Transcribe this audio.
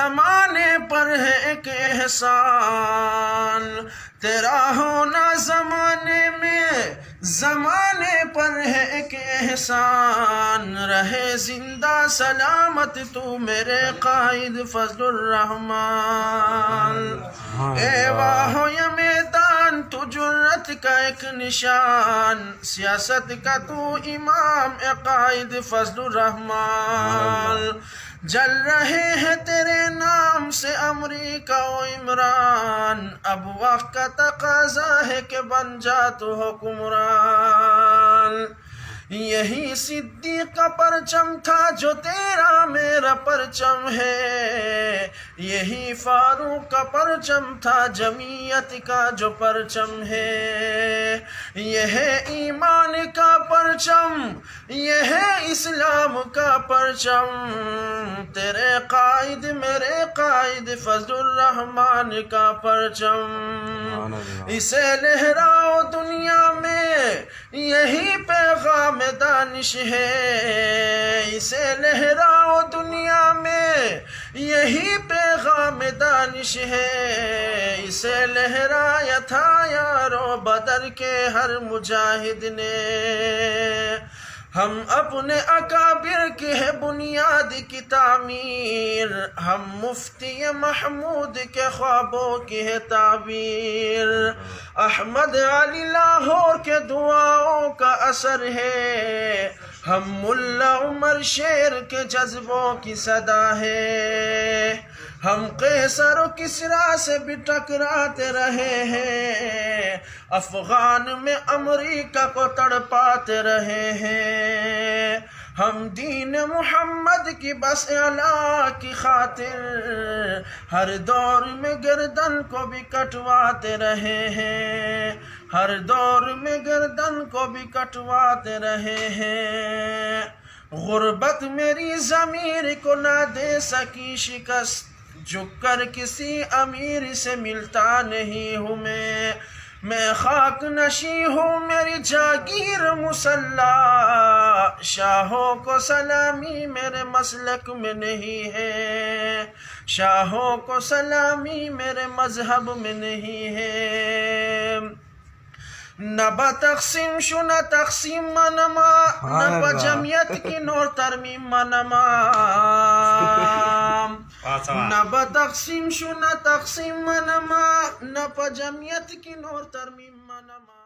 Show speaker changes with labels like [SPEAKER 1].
[SPEAKER 1] زمانے پر ہے ایک احسان، تیرا ہونا زمانے پر ہے ایک احسان، رہے زندہ سلامت تو میرے قائد فضل الرحمن۔ اے واہ یا میدان تو جرت کا ایک نشان، سیاست کا تو امام اے قائد فضل الرحمن۔ جل رہے ہیں تیرے نام سے امریکہ و عمران، اب وقت کا تقاضا ہے کہ بن جا تو حکمران۔ یہی صدیق کا پرچم تھا جو تیرا میرا پرچم ہے، یہی فاروق کا پرچم تھا جمعیت کا جو پرچم ہے، یہ ہے ایمان کا پرچم، یہ ہے اسلام کا پرچم، تیرے قائد میرے قائد فضل الرحمن کا پرچم۔ اسے لہراؤ دنیا میں یہی پیغام دانش ہے، اسے لہراؤ دنیا میں یہی پیغام دانش ہے، اسے لہرایا تھا یارو بدر کے ہر مجاہد نے۔ ہم اپنے اکابر کی ہے بنیاد کی تعمیر، ہم مفتی محمود کے خوابوں کی ہے تعبیر، احمد علی لاہور کے دعاؤں کا اثر ہے، ہم ملا عمر شیر کے جذبوں کی صدا ہے، ہم قیصر و کسریٰ سے بھی ٹکراتے رہے ہیں، افغان میں امریکہ کو تڑپاتے رہے ہیں، ہم دین محمد کی بس اعلیٰ کی خاطر ہر دور میں گردن کو بھی کٹواتے رہے ہیں، ہر دور میں گردن کو بھی کٹواتے رہے ہیں۔ غربت میری ضمیر کو نہ دے سکی شکست، جھک کر کسی امیر سے ملتا نہیں ہوں میں خاک نشی ہوں میری جاگیر مسلح، شاہوں کو سلامی میرے مسلک میں نہیں ہے، شاہوں کو سلامی میرے مذہب میں نہیں ہے۔ نہ بتقسیم شو نہ تقسیم منما، نہ بجمعیت کی نور ترمیم منما، نہ بتقسیم شو نہ تقسیم منما، نہ بجمعیت کی نور ترمیم منما۔